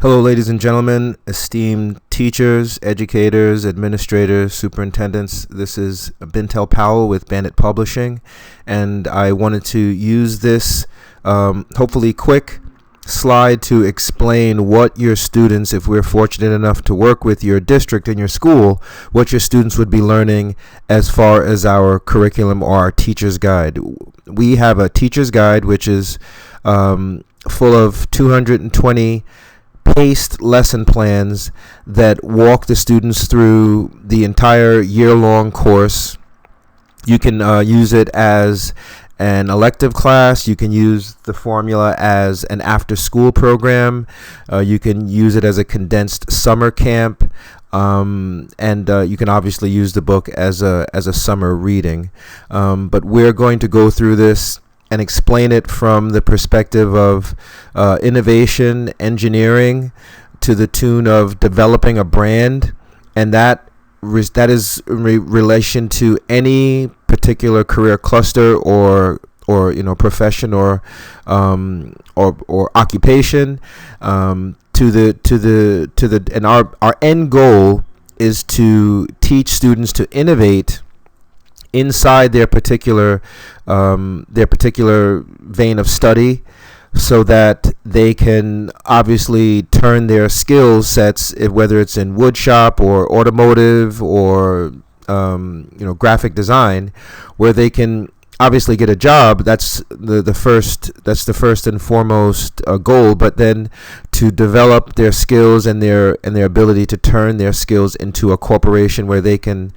Hello, ladies and gentlemen, esteemed teachers, educators, administrators, superintendents. This is Bintel Powell with Bandit Publishing, and I wanted to use this hopefully quick slide to explain what your students, if we're fortunate enough to work with your district and your school, what your students would be learning as far as our curriculum or our teacher's guide. We have a teacher's guide which is full of 220 paced lesson plans that walk the students through the entire year-long course. You can use it as an elective class. You can use the formula as an after-school program. You can use it as a condensed summer camp. And you can obviously use the book as a summer reading. But we're going to go through this and explain it from the perspective of innovation, engineering, to the tune of developing a brand, and that is in relation to any particular career cluster or profession or occupation. And our end goal is to teach students to innovate inside their particular vein of study, so that they can obviously turn their skill sets, whether it's in wood shop or automotive or graphic design, where they can obviously get a job. That's the first and foremost goal. But then to develop their skills and their ability to turn their skills into a corporation where they can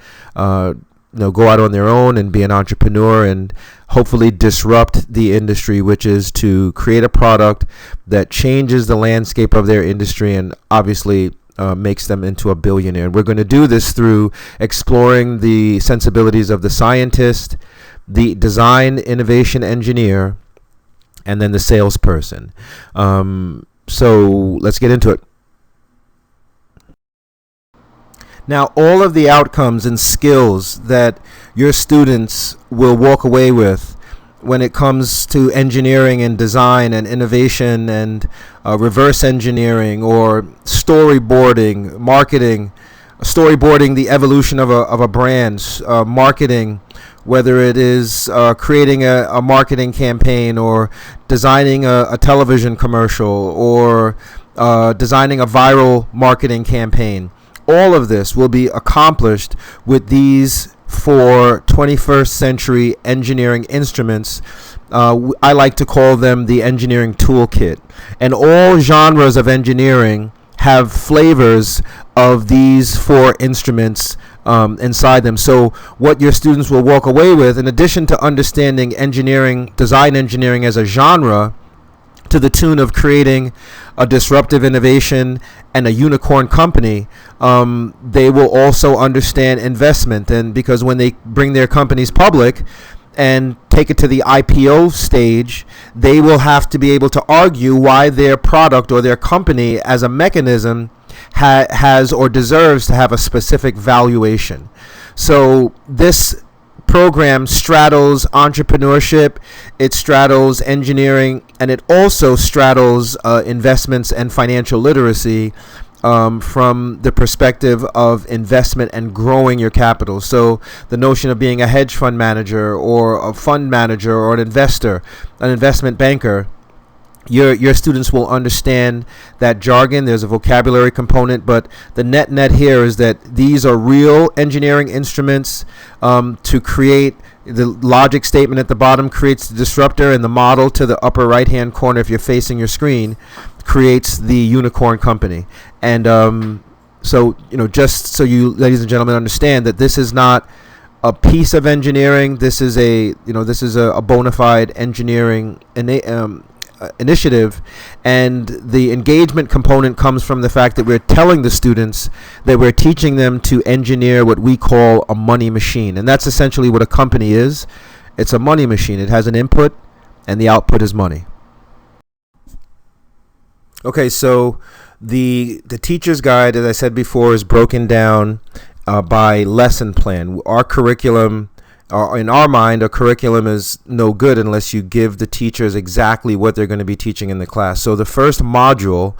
go out on their own and be an entrepreneur and hopefully disrupt the industry, which is to create a product that changes the landscape of their industry and obviously makes them into a billionaire. And we're going to do this through exploring the sensibilities of the scientist, the design innovation engineer, and then the salesperson. So let's get into it. Now, all of the outcomes and skills that your students will walk away with when it comes to engineering and design and innovation and reverse engineering or storyboarding, marketing, storyboarding the evolution of a brand, marketing, whether it is creating a marketing campaign or designing a television commercial or designing a viral marketing campaign. All of this will be accomplished with these 4 21st century engineering instruments. I like to call them the engineering toolkit. And all genres of engineering have flavors of these 4 instruments inside them. So what your students will walk away with, in addition to understanding engineering, design engineering as a genre, to the tune of creating a disruptive innovation and a unicorn company, they will also understand investment. And because when they bring their companies public and take it to the IPO stage, they will have to be able to argue why their product or their company as a mechanism has or deserves to have a specific valuation. So this program straddles entrepreneurship, it straddles engineering, and it also straddles investments and financial literacy from the perspective of investment and growing your capital. So the notion of being a hedge fund manager or a fund manager or an investor, an investment banker, your students will understand that jargon. There's a vocabulary component, but the net here is that these are real engineering instruments to create. The logic statement at the bottom creates the disruptor, and the model to the upper right hand corner, if you're facing your screen, creates the unicorn company. And so just so you ladies and gentlemen understand that this is not a piece of engineering. This is a bona fide engineering initiative, and the engagement component comes from the fact that we're telling the students that we're teaching them to engineer what we call a money machine. And that's essentially what a company is. It's a money machine. It has an input and the output is money. Okay, so the teacher's guide, as I said before, is broken down by lesson plan. Our curriculum, in our mind, a curriculum is no good unless you give the teachers exactly what they're going to be teaching in the class. So the first module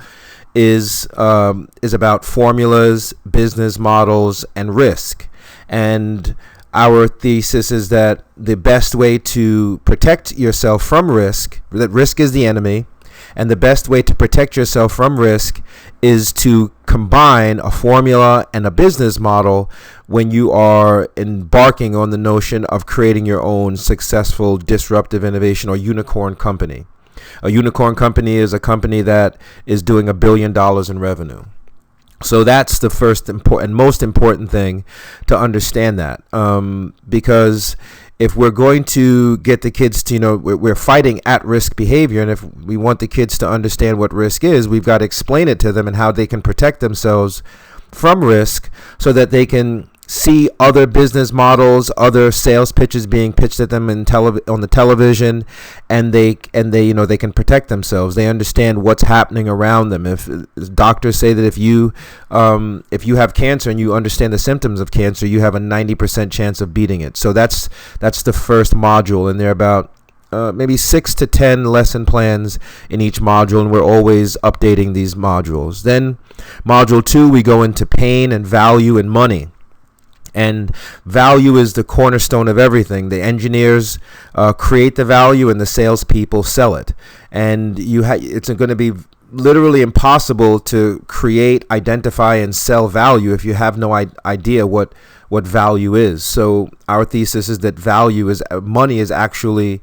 is about formulas, business models, and risk. And our thesis is that the best way to protect yourself from risk, that risk is the enemy, and the best way to protect yourself from risk is to combine a formula and a business model when you are embarking on the notion of creating your own successful disruptive innovation or unicorn company. A unicorn company is a company that is doing $1 billion in revenue. So that's the first important, most important thing to understand, that because if we're going to get the kids to, we're fighting at-risk behavior, and if we want the kids to understand what risk is, we've got to explain it to them and how they can protect themselves from risk so that they can see other business models, other sales pitches being pitched at them on the television, and they can protect themselves. They understand what's happening around them. If doctors say that if you have cancer and you understand the symptoms of cancer, you have a 90% chance of beating it. So that's the first module, and there are about maybe 6 to 10 lesson plans in each module, and we're always updating these modules. Then module 2, we go into pain and value and money. And value is the cornerstone of everything. The engineers create the value, and the salespeople sell it. And it's going to be literally impossible to create, identify, and sell value if you have no idea what value is. So our thesis is that money is actually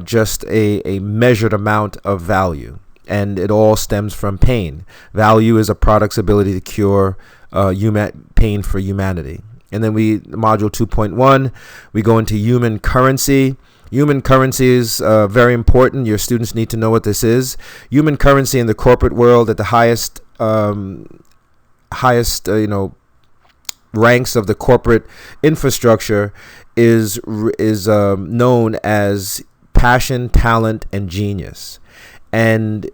just a measured amount of value, and it all stems from pain. Value is a product's ability to cure pain for humanity. And then module 2.1, we go into human currency. Human currency is very important. Your students need to know what this is. Human currency in the corporate world at the highest ranks of the corporate infrastructure is known as passion, talent, and genius. And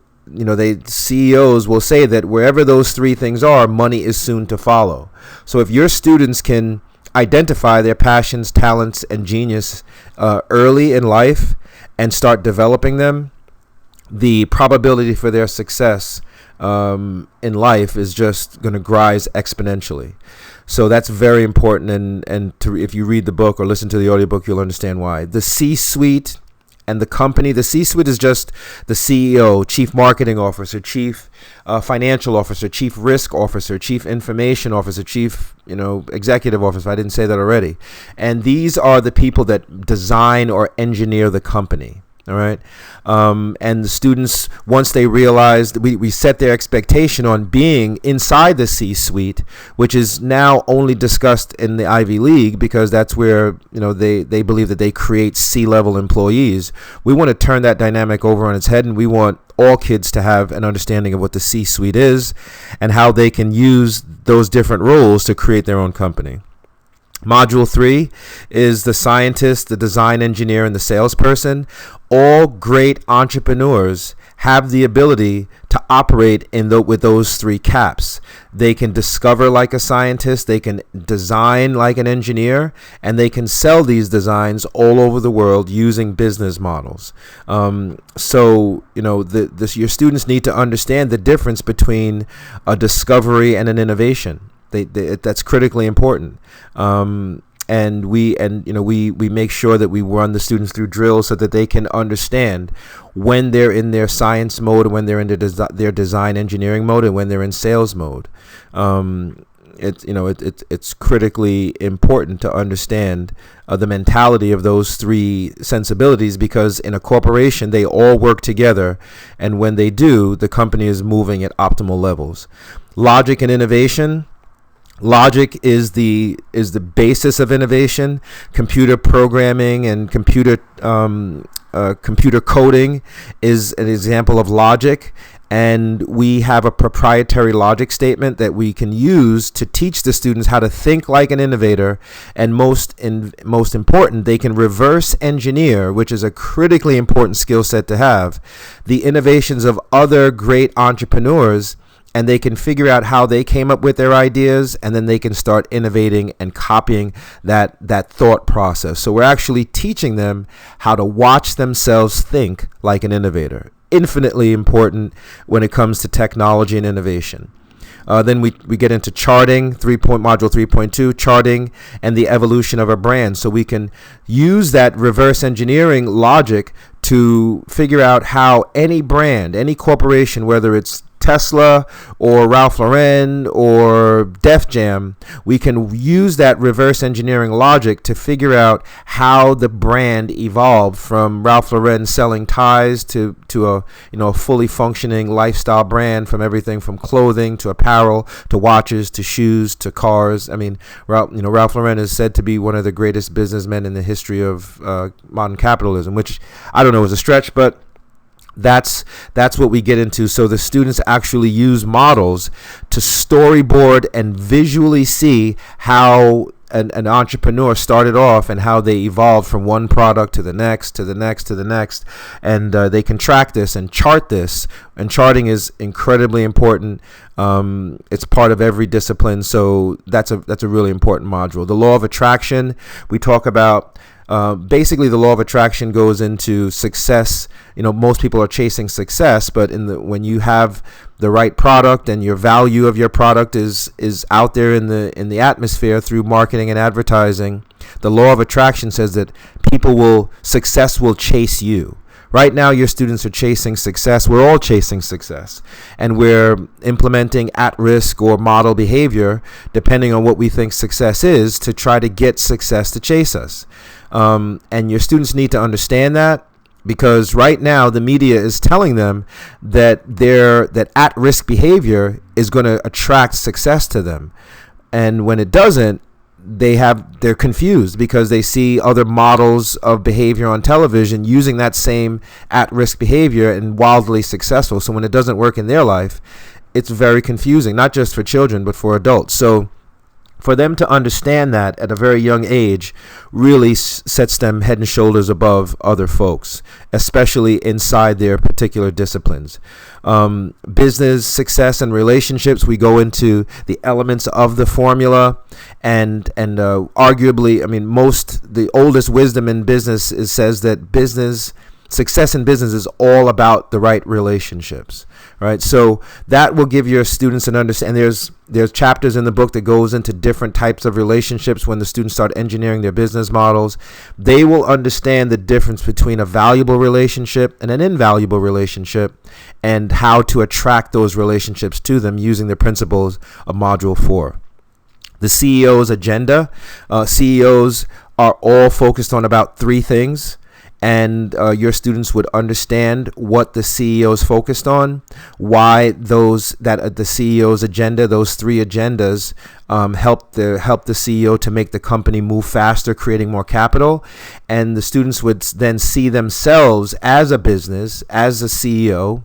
CEOs will say that wherever those three things are, money is soon to follow. So if your students can identify their passions, talents, and genius early in life and start developing them, the probability for their success in life is just going to rise exponentially. So that's very important, and if you read the book or listen to the audiobook, you'll understand why. The C-suite and the company, the C-suite is just the CEO, chief marketing officer, chief financial officer, chief risk officer, chief information officer, chief executive officer. I didn't say that already. And these are the people that design or engineer the company. All right. And the students, once they realized, we set their expectation on being inside the C-suite, which is now only discussed in the Ivy League because that's where, they believe that they create C-level employees. We want to turn that dynamic over on its head, and we want all kids to have an understanding of what the C-suite is and how they can use those different roles to create their own company. Module 3 is the scientist, the design engineer, and the salesperson. All great entrepreneurs have the ability to operate with those three caps. They can discover like a scientist, they can design like an engineer, and they can sell these designs all over the world using business models. So your students need to understand the difference between a discovery and an innovation. That's critically important. And we make sure that we run the students through drills so that they can understand when they're in their science mode, when they're in their design engineering mode, and when they're in sales mode. It's critically important to understand the mentality of those three sensibilities, because in a corporation they all work together, and when they do, the company is moving at optimal levels. Logic and innovation. Logic is the basis of innovation. Computer programming and computer coding is an example of logic, and we have a proprietary logic statement that we can use to teach the students how to think like an innovator, and most important, they can reverse engineer, which is a critically important skill set to have, the innovations of other great entrepreneurs, and they can figure out how they came up with their ideas, and then they can start innovating and copying that thought process. So we're actually teaching them how to watch themselves think like an innovator. infinitely important when it comes to technology and innovation. Then we get into charting, module 3.2, charting and the evolution of a brand. So we can use that reverse engineering logic to figure out how any brand, any corporation, whether it's Tesla or Ralph Lauren or Def Jam, we can use that reverse engineering logic to figure out how the brand evolved from Ralph Lauren selling ties to a fully functioning lifestyle brand, from everything from clothing to apparel to watches to shoes to cars. I mean, Ralph Lauren is said to be one of the greatest businessmen in the history of modern capitalism, which I don't know is a stretch, but that's what we get into. So the students actually use models to storyboard and visually see how an entrepreneur started off and how they evolved from one product to the next, to the next, to the next. And they can track this and chart this. And charting is incredibly important. It's part of every discipline. So that's a really important module. The law of attraction, we talk about. Basically, the law of attraction goes into success. Most people are chasing success, but when you have the right product and your value of your product is out there in the atmosphere through marketing and advertising, the law of attraction says that success will chase you. Right now, your students are chasing success. We're all chasing success, and we're implementing at-risk or model behavior, depending on what we think success is, to try to get success to chase us. And your students need to understand that, because right now the media is telling them that that at-risk behavior is going to attract success to them, and when it doesn't, they're confused because they see other models of behavior on television using that same at-risk behavior and wildly successful. So when it doesn't work in their life, it's very confusing, not just for children, but for adults. So for them to understand that at a very young age really sets them head and shoulders above other folks, especially inside their particular disciplines. Business success and relationships, we go into the elements of the formula, and arguably, the oldest wisdom in business says that success in business is all about the right relationships, right? So that will give your students an understanding. There's chapters in the book that goes into different types of relationships. When the students start engineering their business models, they will understand the difference between a valuable relationship and an invaluable relationship, and how to attract those relationships to them using the principles of Module 4. The CEO's agenda. CEOs are all focused on about 3 things. And your students would understand what the CEO is focused on, why the CEO's agenda, those 3 agendas, help the CEO to make the company move faster, creating more capital. And the students would then see themselves as a business, as a CEO,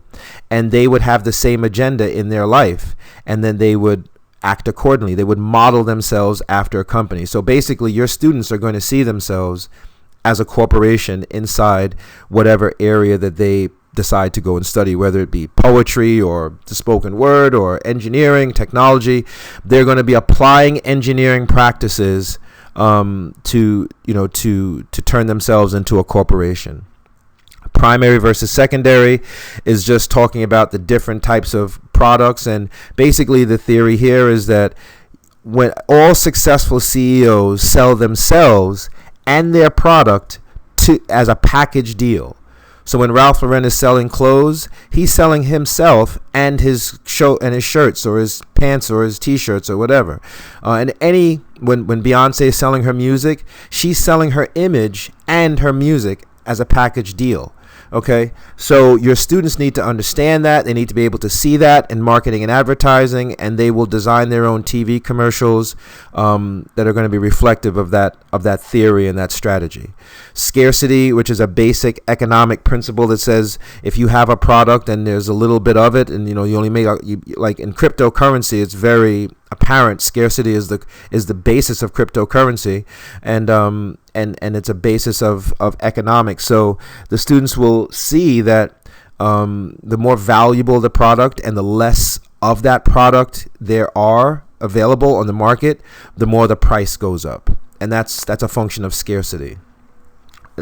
and they would have the same agenda in their life. And then they would act accordingly. They would model themselves after a company. So basically, your students are going to see themselves as a corporation inside whatever area that they decide to go and study, whether it be poetry or the spoken word or engineering, technology. They're going to be applying engineering practices to turn themselves into a corporation. Primary versus secondary is just talking about the different types of products, and basically the theory here is that when all successful CEOs sell themselves and their product as a package deal. So when Ralph Lauren is selling clothes, he's selling himself and his shirts or his pants or his t-shirts or whatever. When Beyonce is selling her music, she's selling her image and her music as a package deal. Okay, so your students need to understand that. They need to be able to see that in marketing and advertising, and they will design their own TV commercials that are going to be reflective of that theory and that strategy. Scarcity, which is a basic economic principle that says if you have a product and there's a little bit of it, and you only make like in cryptocurrency, it's very apparent. Scarcity is the basis of cryptocurrency, and it's a basis of economics. So the students will see that the more valuable the product and the less of that product there are available on the market, the more the price goes up, and that's a function of scarcity.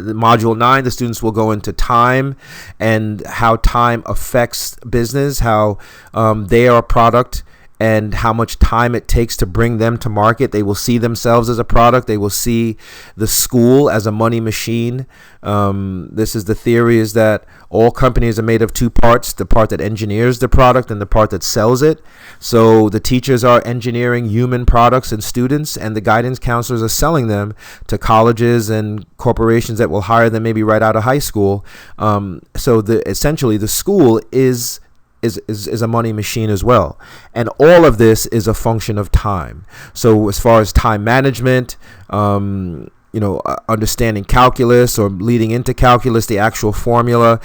Module 9, the students will go into time and how time affects business, how they are a product, and how much time it takes to bring them to market. They will see themselves as a product. They will see the school as a money machine. This is the theory, is that all companies are made of two parts: the part that engineers the product and the part that sells it. So the teachers are engineering human products and students, and the guidance counselors are selling them to colleges and corporations that will hire them maybe right out of high school. So essentially the school is a money machine as well. And all of this is a function of time. So as far as time management, understanding calculus or leading into calculus, the actual formula,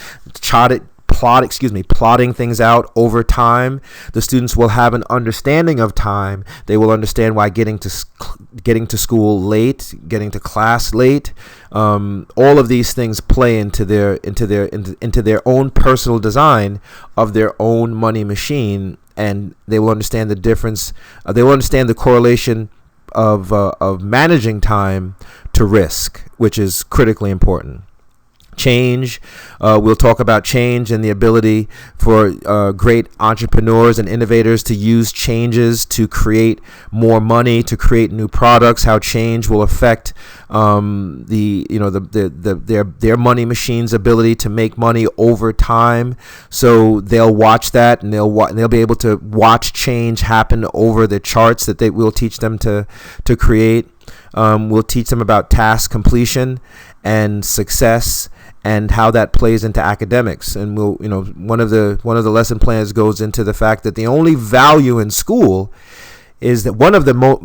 plotting things out over time, the students will have an understanding of time. They will understand why getting to school late, getting to class late, all of these things play into their own personal design of their own money machine, and they will understand the difference. They will understand the correlation of managing time to risk, which is critically important. Change. We'll talk about change and the ability for great entrepreneurs and innovators to use changes to create more money, to create new products. How change will affect their money machine's ability to make money over time. So they'll watch that, and they'll be able to watch change happen over the charts that we'll teach them to create. We'll teach them about task completion and success, and how that plays into academics. And one of the lesson plans goes into the fact that the only value in school is that one of the most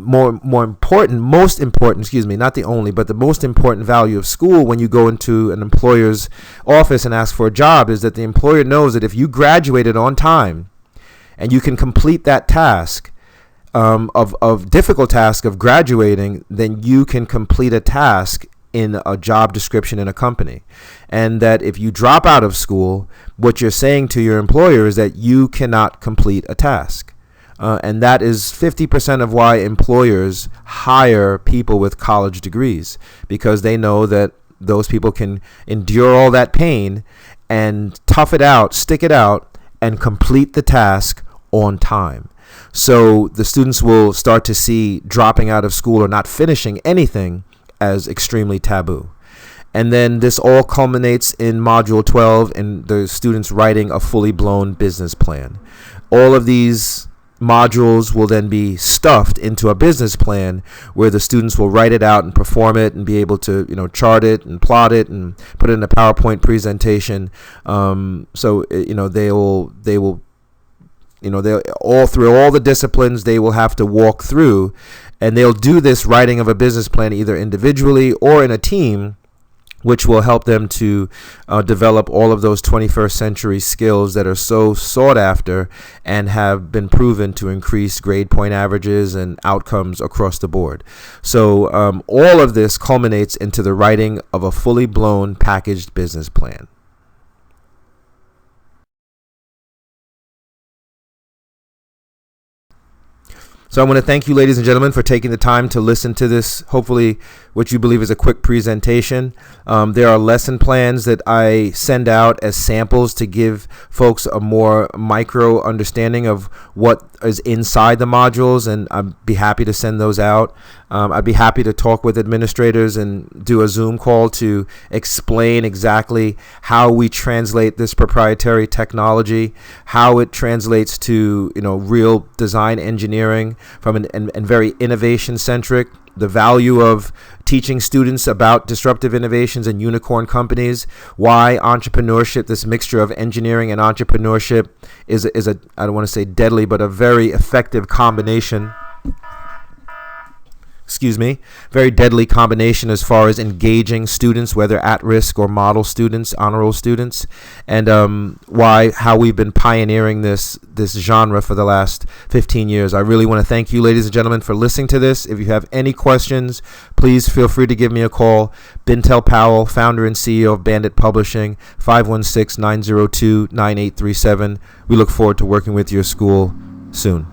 important, not the only, but the most important value of school when you go into an employer's office and ask for a job is that the employer knows that if you graduated on time and you can complete that task, difficult task of graduating, then you can complete a task in a job description in a company. And that if you drop out of school, what you're saying to your employer is that you cannot complete a task. And that is 50% of why employers hire people with college degrees, because they know that those people can endure all that pain and tough it out, stick it out, and complete the task on time. So the students will start to see dropping out of school or not finishing anything as extremely taboo. And then this all culminates in Module 12 and the students writing a fully blown business plan. All of these modules will then be stuffed into a business plan where the students will write it out and perform it and be able to chart it and plot it and put it in a PowerPoint presentation. They will all through all the disciplines they will have to walk through, and they'll do this writing of a business plan either individually or in a team, which will help them to develop all of those 21st century skills that are so sought after and have been proven to increase grade point averages and outcomes across the board. So all of this culminates into the writing of a fully blown packaged business plan. So I want to thank you, ladies and gentlemen, for taking the time to listen to this, hopefully what you believe is a quick presentation. There are lesson plans that I send out as samples to give folks a more micro understanding of what is inside the modules, and I'd be happy to send those out. I'd be happy to talk with administrators and do a Zoom call to explain exactly how we translate this proprietary technology, how it translates to real design engineering and very innovation centric. The value of teaching students about disruptive innovations and unicorn companies, why entrepreneurship, this mixture of engineering and entrepreneurship is a I don't want to say deadly, but a very effective combination. Very deadly combination as far as engaging students, whether at risk or model students, honor roll students, and how we've been pioneering this genre for the last 15 years. I really want to thank you, ladies and gentlemen, for listening to this. If you have any questions, please feel free to give me a call. Bintel Powell, founder and CEO of Bandit Publishing, 516-902-9837. We look forward to working with your school soon.